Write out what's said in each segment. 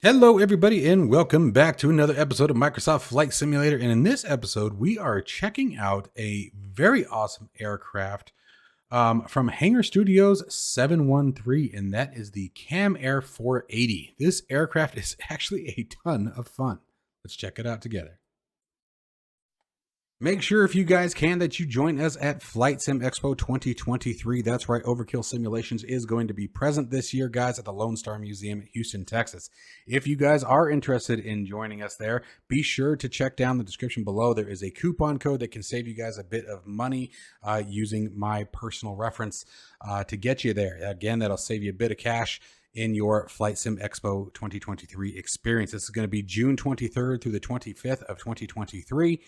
Hello, everybody, and welcome back to another episode of Microsoft Flight Simulator. And in this episode, we are checking out a very awesome aircraft from Hangar Studios 713, and that is the Camair 480. This aircraft is actually a ton of fun. Let's check it out together. Make sure, if you guys can, that you join us at Flight Sim Expo 2023. That's right, Overkill Simulations is going to be present this year, guys, at the Lone Star Museum in Houston, Texas. If you guys are interested in joining us there, be sure to check down the description below. There is a coupon code that can save you guys a bit of money using my personal reference to get you there. Again, that'll save you a bit of cash in your Flight Sim Expo 2023 experience. This is going to be June 23rd through the 25th of 2023.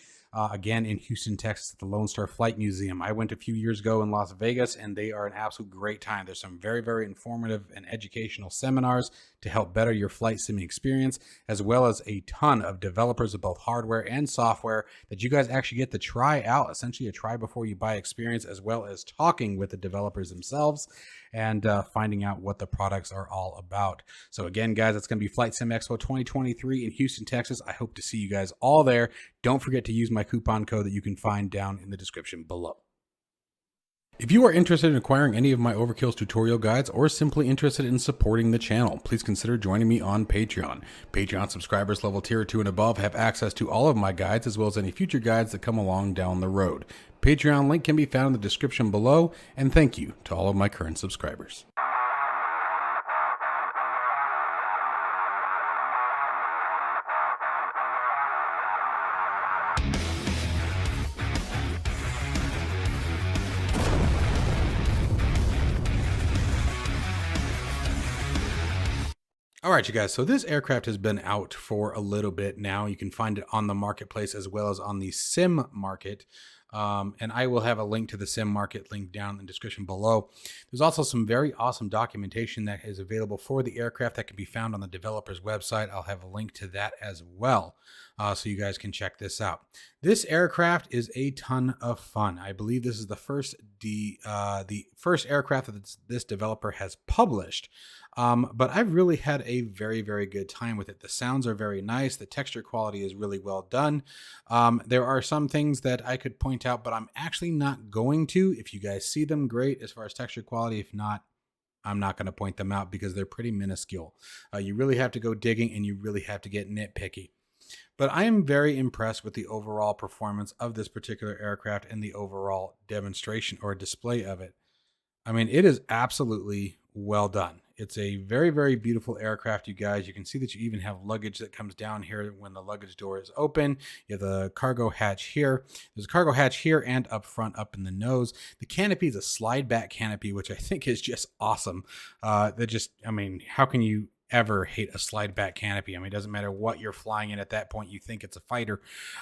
Again, in Houston, Texas, at the Lone Star Flight Museum. I went a few years ago in Las Vegas, and they are an absolute great time. There's some very, very informative and educational seminars to help better your flight simming experience, as well as a ton of developers of both hardware and software that you guys actually get to try out, essentially a try before you buy experience, as well as talking with the developers themselves and finding out what the products are all about. So again, guys, it's going to be Flight Sim Expo 2023 in Houston, Texas. I hope to see you guys all there. Don't forget to use my coupon code that you can find down in the description below. If you are interested in acquiring any of my Overkill's tutorial guides or simply interested in supporting the channel, please consider joining me on Patreon. Patreon subscribers level tier 2 and above have access to all of my guides as well as any future guides that come along down the road. Patreon link can be found in the description below, and thank you to all of my current subscribers. All right, you guys, so this aircraft has been out for a little bit now. You can find it on the marketplace as well as on the sim market. And I will have a link to the sim market link down in the description below. There's also some very awesome documentation that is available for the aircraft that can be found on the developer's website. I'll have a link to that as well, so you guys can check this out. This aircraft is a ton of fun. I believe this is the first aircraft that this developer has published. But I've really had a very, very good time with it. The sounds are very nice. The texture quality is really well done. There are some things that I could point out, but I'm actually not going to. If you guys see them, great as far as texture quality. If not, I'm not going to point them out because they're pretty minuscule. You really have to go digging and you really have to get nitpicky. But I am very impressed with the overall performance of this particular aircraft and the overall demonstration or display of it. I mean, it is absolutely well done. It's a very, very beautiful aircraft, you guys. You can see that you even have luggage that comes down here when the luggage door is open. You have the cargo hatch here. There's a cargo hatch here and up front, up in the nose. The canopy is a slide back canopy, which I think is just awesome. I mean, how can you ever hate a slide back canopy? I mean, it doesn't matter what you're flying in at that point. You think it's a fighter,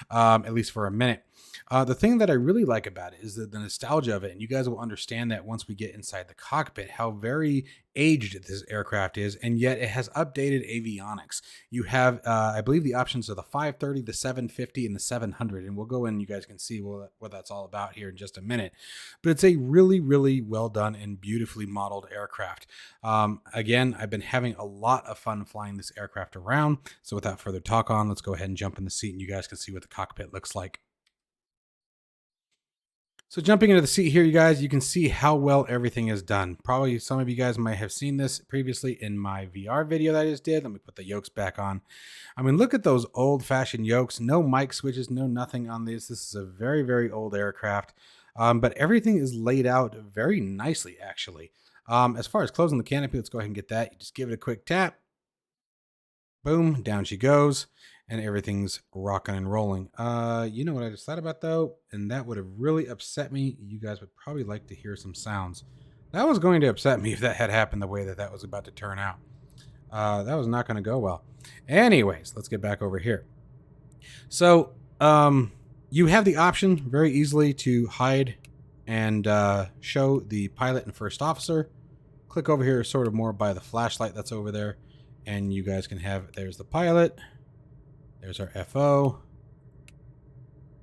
at least for a minute. The thing that I really like about it is the nostalgia of it. And you guys will understand that once we get inside the cockpit, how very aged this aircraft is, and yet it has updated avionics. You have, I believe the options are the 530, the 750, and the 700, and we'll go in, you guys can see what that's all about here in just a minute. But it's a really, really well done and beautifully modeled aircraft. Again, I've been having a lot of fun flying this aircraft around, so without further talk on, let's go ahead and jump in the seat and you guys can see what the cockpit looks like. So jumping into the seat here, you guys, you can see how well everything is done. Probably some of you guys might have seen this previously in my VR video that I just did. Let me put the yokes back on. I mean, look at those old-fashioned yokes. No mic switches, no nothing on this. This is a very, very old aircraft. But everything is laid out very nicely, actually. As far as closing the canopy, let's go ahead and get that. You just give it a quick tap. Boom, down she goes. And everything's rocking and rolling. You know what I just thought about, though? And that would have really upset me. You guys would probably like to hear some sounds. That was going to upset me if that had happened the way that was about to turn out. That was not going to go well. Anyways, let's get back over here. So, you have the option very easily to hide and show the pilot and first officer. Click over here sort of more by the flashlight that's over there. And you guys can have, there's the pilot. There's our FO.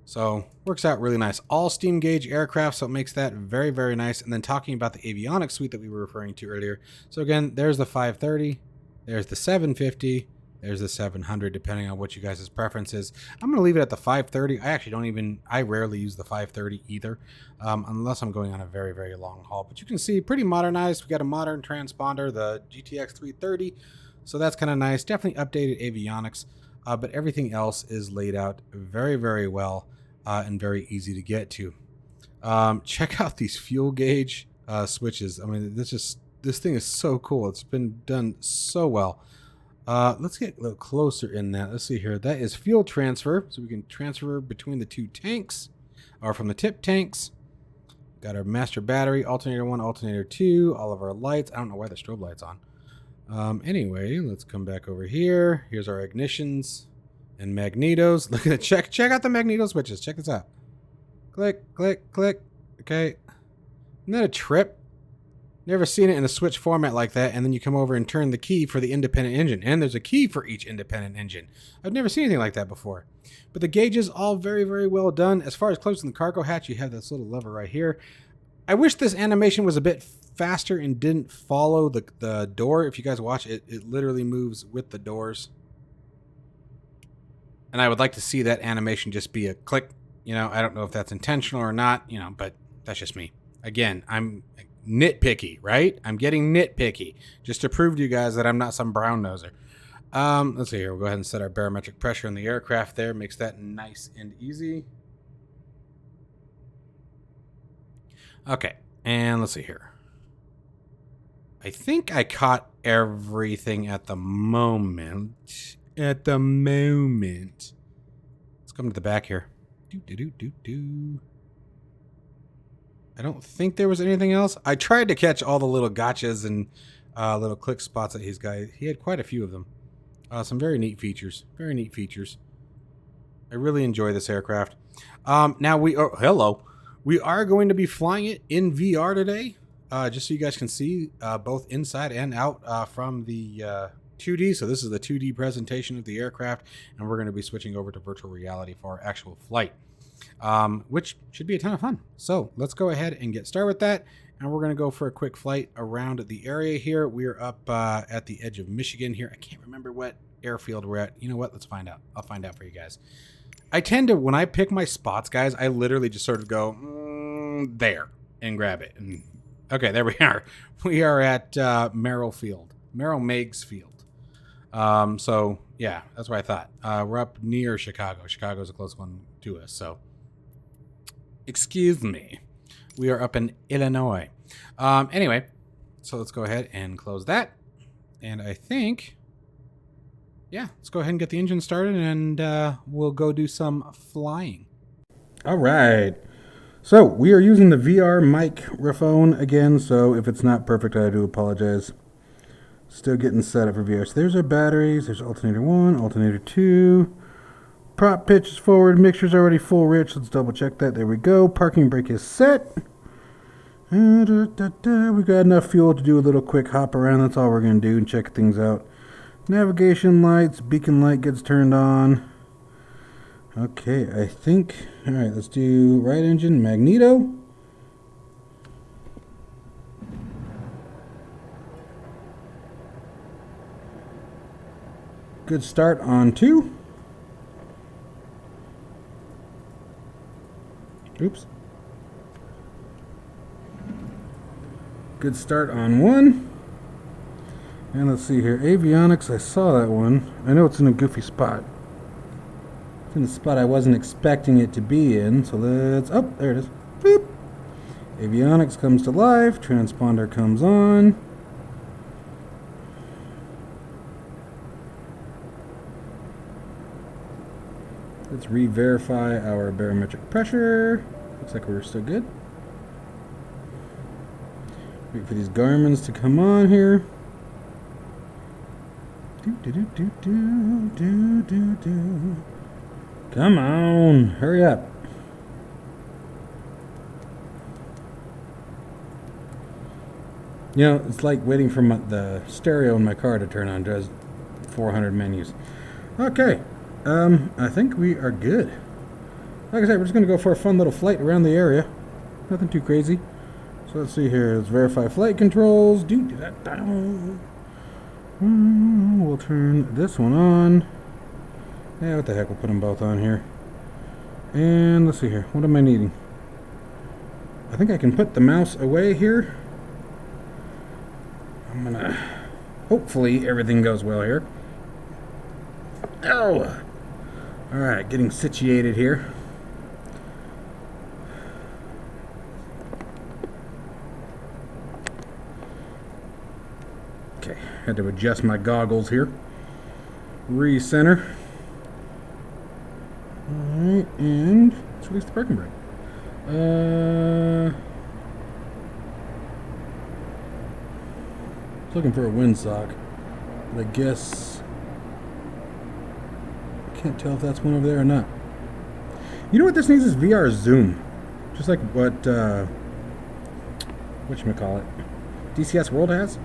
So works out really nice. All steam gauge aircraft, so it makes that very, very nice. And then talking about the avionics suite that we were referring to earlier. So again, there's the 530, there's the 750, There's the 700, depending on what you guys' preference is. I'm going to leave it at the 530. I rarely use the 530 either, unless I'm going on a very, very long haul. But you can see, pretty modernized. We got a modern transponder, the GTX 330. So that's kind of nice. Definitely updated avionics. But everything else is laid out very, very well and very easy to get to. Check out these fuel gauge switches. I mean, this thing is so cool. It's been done so well. Let's get a little closer in that. Let's see here. That is fuel transfer. So we can transfer between the two tanks or from the tip tanks. Got our master battery, alternator 1, alternator 2, all of our lights. I don't know why the strobe light's on. Anyway, let's come back over here. Here's our ignitions and magnetos. Look at it. Check out the magneto switches. Check this out. Click, click, click. Okay. Isn't that a trip? Never seen it in a switch format like that, and then you come over and turn the key for the independent engine, and there's a key for each independent engine. I've never seen anything like that before. But the gauges, all very, very well done. As far as closing the cargo hatch, you have this little lever right here. I wish this animation was a bit faster and didn't follow the door. If you guys watch it, it literally moves with the doors. And I would like to see that animation just be a click. You know, I don't know if that's intentional or not, you know, but that's just me. Again, I'm nitpicky, right? I'm getting nitpicky just to prove to you guys that I'm not some brown noser. Let's see here. We'll go ahead and set our barometric pressure in the aircraft there. Makes that nice and easy. Okay, and let's see here. I think I caught everything at the moment. Let's come to the back here. I don't think there was anything else. I tried to catch all the little gotchas and little click spots that he's got. He had quite a few of them. Some very neat features. Very neat features. I really enjoy this aircraft. Now we are going to be flying it in VR today. Just so you guys can see both inside and out from the 2D. So this is the 2D presentation of the aircraft, and we're going to be switching over to virtual reality for our actual flight, which should be a ton of fun. So let's go ahead and get started with that, and we're going to go for a quick flight around the area here. We're up at the edge of Michigan here. I can't remember what airfield we're at. You know what? Let's find out. I'll find out for you guys. I tend to, when I pick my spots, guys, I literally just sort of go there and grab it. And okay, there we are. We are at Merrill Meigs Field. So yeah, that's what I thought. We're up near Chicago. Chicago's a close one to us. So excuse me. We are up in Illinois. Anyway, so let's go ahead and close that. And I think, yeah, let's go ahead and get the engine started, and we'll go do some flying. All right. So we are using the VR microphone again, so if it's not perfect, I do apologize. Still getting set up for VR. So there's our batteries. There's alternator 1, alternator 2. Prop pitch is forward. Mixture's already full rich. Let's double check that. There we go. Parking brake is set. We got enough fuel to do a little quick hop around. That's all we're going to do and check things out. Navigation lights. Beacon light gets turned on. Okay, I think... Alright, let's do right engine, magneto. Good start on 2. Oops. Good start on 1. And let's see here. Avionics, I saw that one. I know it's in a goofy spot. It's in a spot I wasn't expecting it to be in. So let's... Oh, there it is. Boop. Avionics comes to life. Transponder comes on. Let's re-verify our barometric pressure. Looks like we're still good. Wait for these Garmins to come on here. Come on, hurry up. You know, it's like waiting for the stereo in my car to turn on. Does 400 menus. Okay. I think we are good. Like I said, we're just going to go for a fun little flight around the area. Nothing too crazy. So let's see here. Let's verify flight controls. We'll turn this one on. Yeah, what the heck, we'll put them both on here. And let's see here, what am I needing? I think I can put the mouse away here. I'm gonna, hopefully everything goes well here. Oh! Alright, getting situated here. Okay, had to adjust my goggles here. Recenter. Alright, and let's release the parking brake. Looking for a windsock, but I guess I can't tell if that's one over there or not. You know what this needs is VR zoom, just like what whatchamacallit, DCS World has.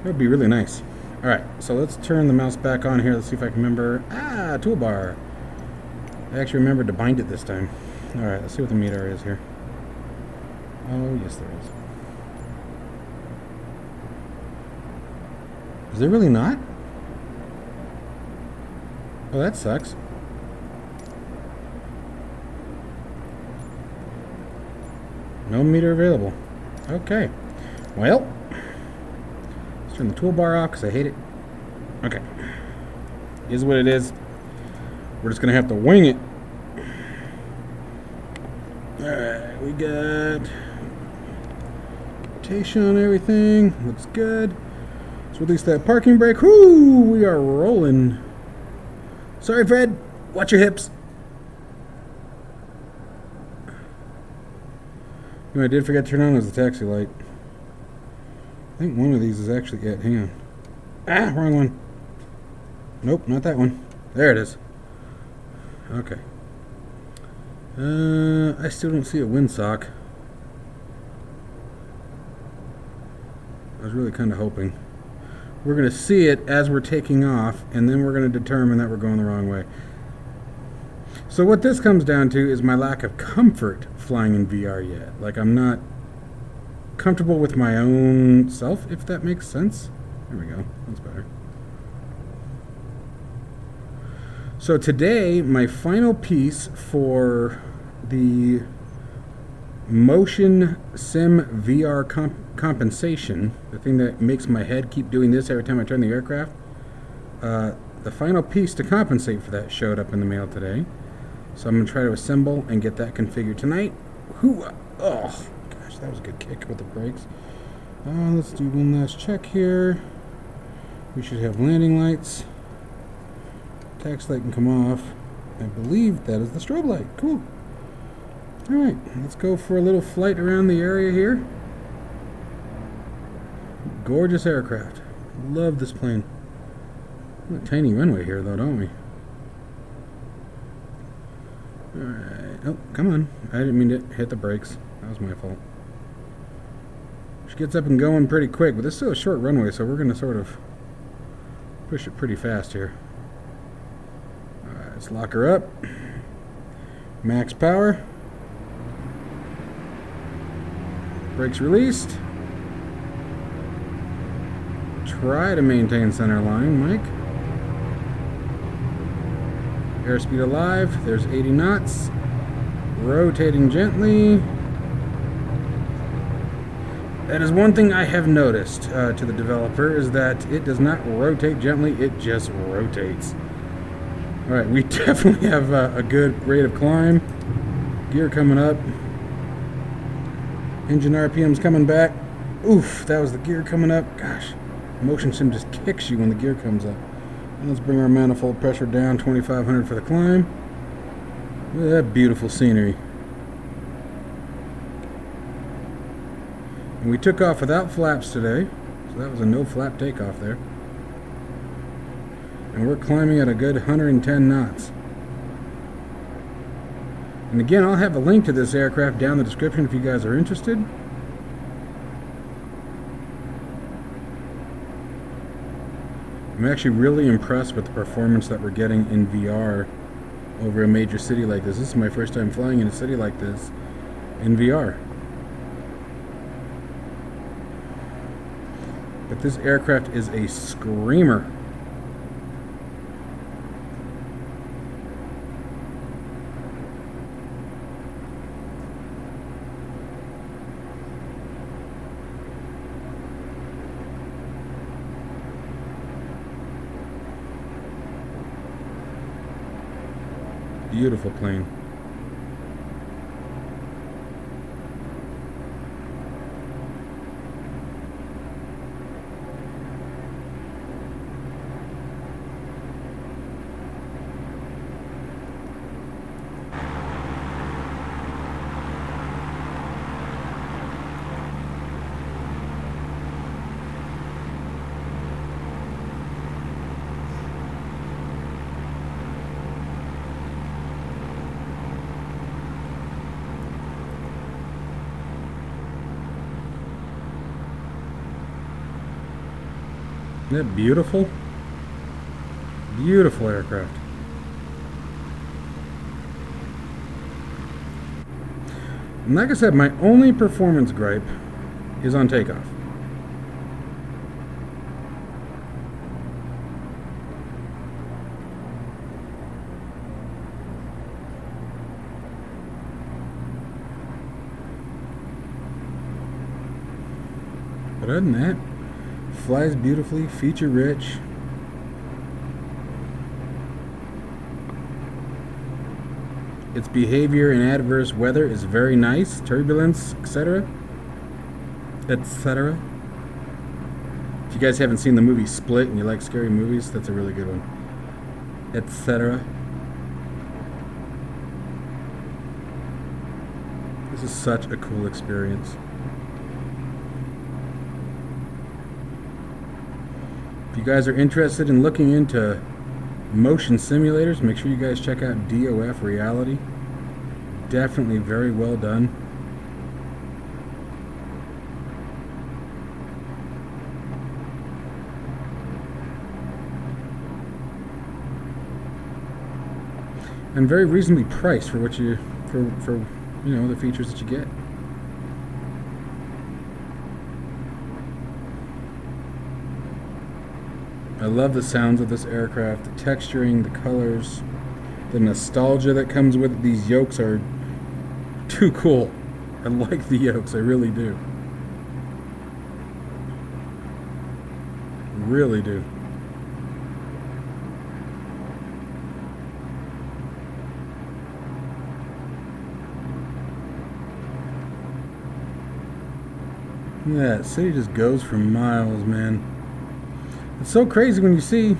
That would be really nice. All right, so let's turn the mouse back on here. Let's see if I can remember. Toolbar. I actually remembered to bind it this time. All right, let's see what the meter is here. Oh yes, there is. Is there really not? Oh, that sucks. No meter available. Okay. Well, let's turn the toolbar off because I hate it. Okay. Is what it is. We're just going to have to wing it. Alright, we got citation on everything. Looks good. Let's release that parking brake. Whoo! We are rolling. Sorry, Fred. Watch your hips. You know, I did forget to turn on was the taxi light. I think one of these is actually it. Hang on. Wrong one. Nope, not that one. There it is. Okay. I still don't see a windsock. I was really kind of hoping. We're going to see it as we're taking off, and then we're going to determine that we're going the wrong way. So what this comes down to is my lack of comfort flying in VR yet. Like, I'm not comfortable with my own self, if that makes sense. There we go. That's better. So today, my final piece for the motion sim VR compensation, the thing that makes my head keep doing this every time I turn the aircraft, the final piece to compensate for that showed up in the mail today. So I'm going to try to assemble and get that configured tonight. Oh, gosh, that was a good kick with the brakes. Let's do one last check here. We should have landing lights. Tax light can come off. I believe that is the strobe light. Cool. Alright, let's go for a little flight around the area here. Gorgeous aircraft. Love this plane. A tiny runway here though, don't we? Alright. Oh, come on. I didn't mean to hit the brakes. That was my fault. She gets up and going pretty quick, but this is still a short runway, so we're going to sort of push it pretty fast here. Alright, let's lock her up. Max power. Brakes released. Try to maintain center line, Mike. Airspeed alive. There's 80 knots. Rotating gently. That is one thing I have noticed to the developer, is that it does not rotate gently, it just rotates. Alright, we definitely have a good rate of climb. Gear coming up. Engine RPM's coming back. Oof, that was the gear coming up. Gosh, motion sim just kicks you when the gear comes up. And let's bring our manifold pressure down, 2,500 for the climb. Look at that beautiful scenery. And we took off without flaps today, so that was a no flap takeoff there. And we're climbing at a good 110 knots. And again, I'll have a link to this aircraft down in the description if you guys are interested. I'm actually really impressed with the performance that we're getting in VR over a major city like this. This is my first time flying in a city like this in VR. But this aircraft is a screamer. Beautiful plane. Isn't that beautiful? Beautiful aircraft. And like I said, my only performance gripe is on takeoff. But other than that, flies beautifully, feature rich. Its behavior in adverse weather is very nice, turbulence, etc. etc. If you guys haven't seen the movie Split and you like scary movies, that's a really good one. Etc. This is such a cool experience. If you guys are interested in looking into motion simulators, make sure you guys check out DOF Reality. Definitely very well done. And very reasonably priced for what you for you know, the features that you get. I love the sounds of this aircraft, the texturing, the colors, the nostalgia that comes with it. These yokes are too cool. I like the yokes, I really do. Really do. Yeah, that city just goes for miles, man. It's so crazy when you see,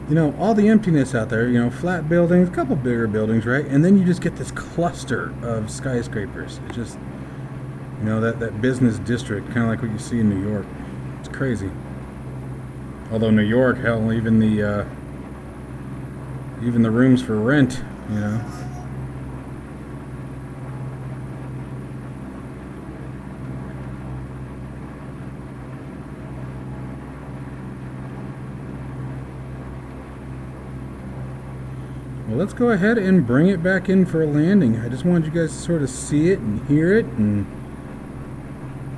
you know, all the emptiness out there, you know, flat buildings, a couple bigger buildings, right? And then you just get this cluster of skyscrapers. It's just, you know, that business district, kind of like what you see in New York. It's crazy. Although New York, hell, even the rooms for rent, you know. Well, let's go ahead and bring it back in for a landing. I just wanted you guys to sort of see it and hear it and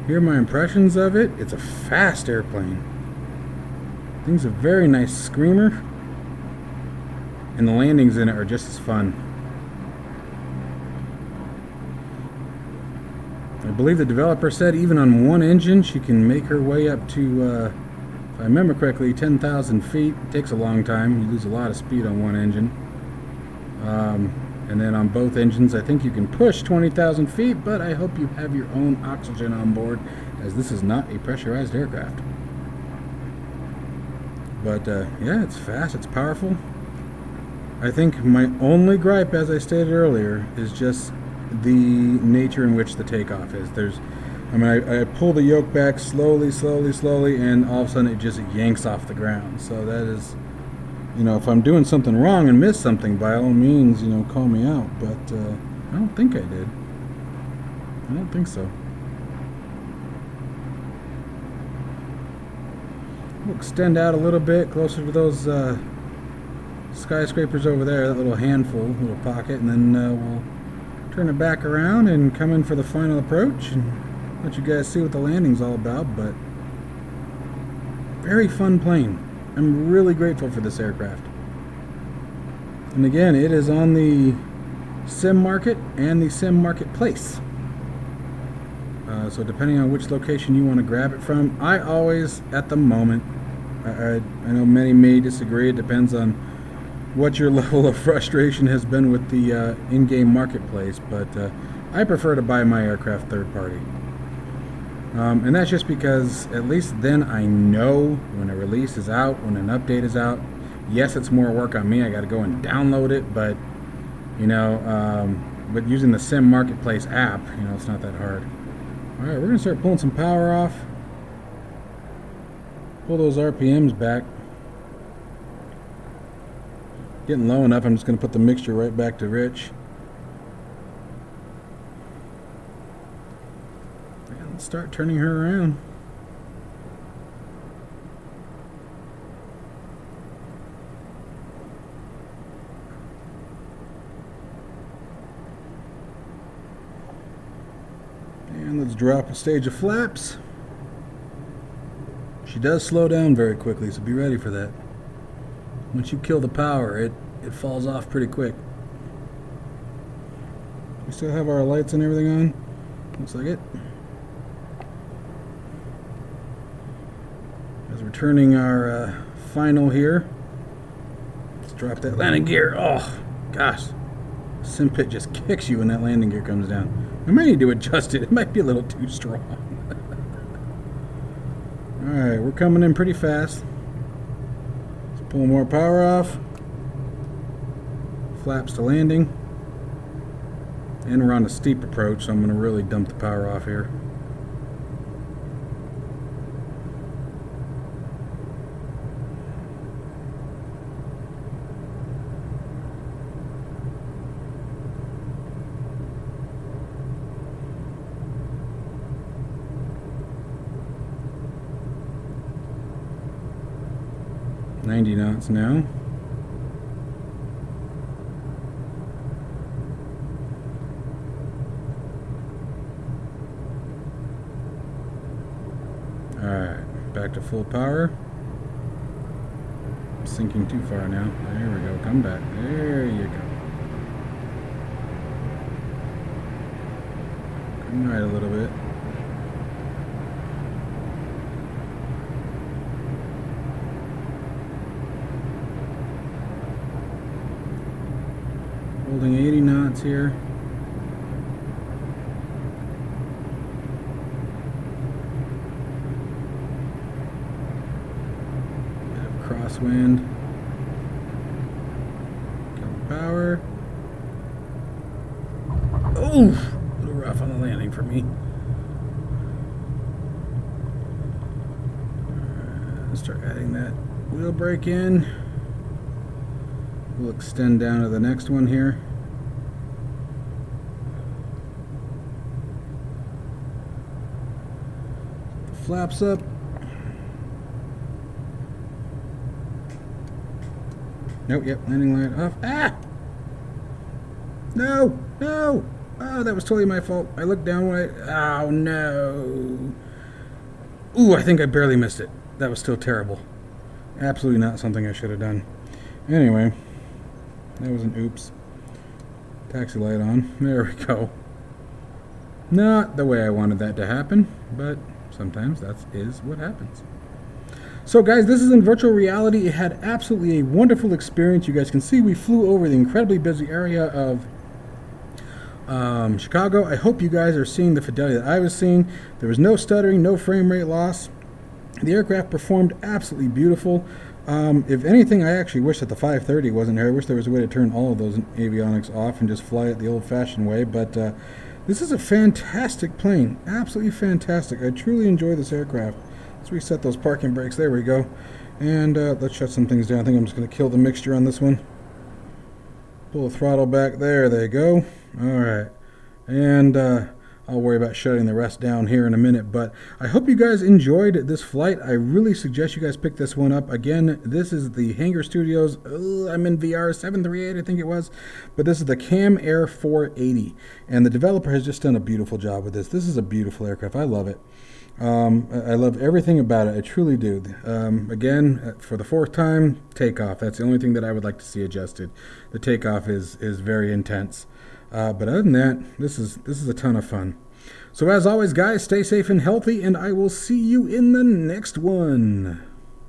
hear my impressions of it. It's a fast airplane. Thing's a very nice screamer. And the landings in it are just as fun. I believe the developer said even on one engine she can make her way up to, if I remember correctly, 10,000 feet. It takes a long time. You lose a lot of speed on one engine. And then on both engines, I think you can push 20,000 feet, but I hope you have your own oxygen on board, as this is not a pressurized aircraft. But yeah, it's fast, it's powerful. I think my only gripe, as I stated earlier, is just the nature in which the takeoff is. I mean, I pull the yoke back slowly, and all of a sudden it just yanks off the ground. So that is, you know, if I'm doing something wrong and miss something, by all means, you know, call me out. But I don't think I did. I don't think so. We'll extend out a little bit closer to those skyscrapers over there, that little handful, little pocket, and then we'll turn it back around and come in for the final approach and let you guys see what the landing's all about. But Very fun plane. I'm really grateful for this aircraft. And again, it is on the sim market and the sim marketplace. So depending on which location you want to grab it from, I always, at the moment, I know many may disagree, it depends on what your level of frustration has been with the in-game marketplace, but I prefer to buy my aircraft third party. And that's just because at least then I know when a release is out, when an update is out. Yes, it's more work on me, I got to go and download it, but you know, but using the Sim Marketplace app, you know, it's not that hard. Alright, we're going to start pulling some power off. Pull those RPMs back. Getting low enough, I'm just going to put the mixture right back to rich. And let's start turning her around. And let's drop a stage of flaps. She does slow down very quickly, so be ready for that. Once you kill the power, it falls off pretty quick. We still have our lights and everything on. Looks like it. As we're turning our final here, let's drop that landing gear. Oh, gosh. SimPit just kicks you when that landing gear comes down. I might need to adjust it. It might be a little too strong. Alright, we're coming in pretty fast. Let's pull more power off. Flaps to landing. And we're on a steep approach, so I'm going to really dump the power off here. $90 knots now. Alright, back to full power. I'm sinking too far now. There we go, come back. There you go. Come right a little bit. Holding 80 knots here. Bit of crosswind. Kill power. Oh, a little rough on the landing for me. Alright, let's start adding that wheel brake in. We'll extend down to the next one here. Flaps up. Nope, yep, landing light off. Ah! No! No! Oh, that was totally my fault. I looked down when oh, no. Ooh, I think I barely missed it. That was still terrible. Absolutely not something I should have done. Anyway. That was an oops. Taxi light on. There we go. Not the way I wanted that to happen, but sometimes that is what happens. So guys, this is in virtual reality. It had absolutely a wonderful experience. You guys can see we flew over the incredibly busy area of Chicago. I hope you guys are seeing the fidelity that I was seeing. There was no stuttering, no frame rate loss. The aircraft performed absolutely beautiful. If anything, I actually wish that the 530 wasn't here. I wish there was a way to turn all of those avionics off and just fly it the old-fashioned way. But this is a fantastic plane. Absolutely fantastic. I truly enjoy this aircraft. Let's reset those parking brakes. There we go. And let's shut some things down. I think I'm just going to kill the mixture on this one. Pull the throttle back. There they go. All right. And I'll worry about shutting the rest down here in a minute, but I hope you guys enjoyed this flight. I really suggest you guys pick this one up. Again, this is the Hangar Studios. I'm in VR 738, I think it was, but this is the Camair 480, and the developer has just done a beautiful job with this. This is a beautiful aircraft. I love it. I love everything about it. I truly do. Again, for the fourth time, takeoff. That's the only thing that I would like to see adjusted. The takeoff is very intense. But other than that, this is a ton of fun. So as always, guys, stay safe and healthy, and I will see you in the next one.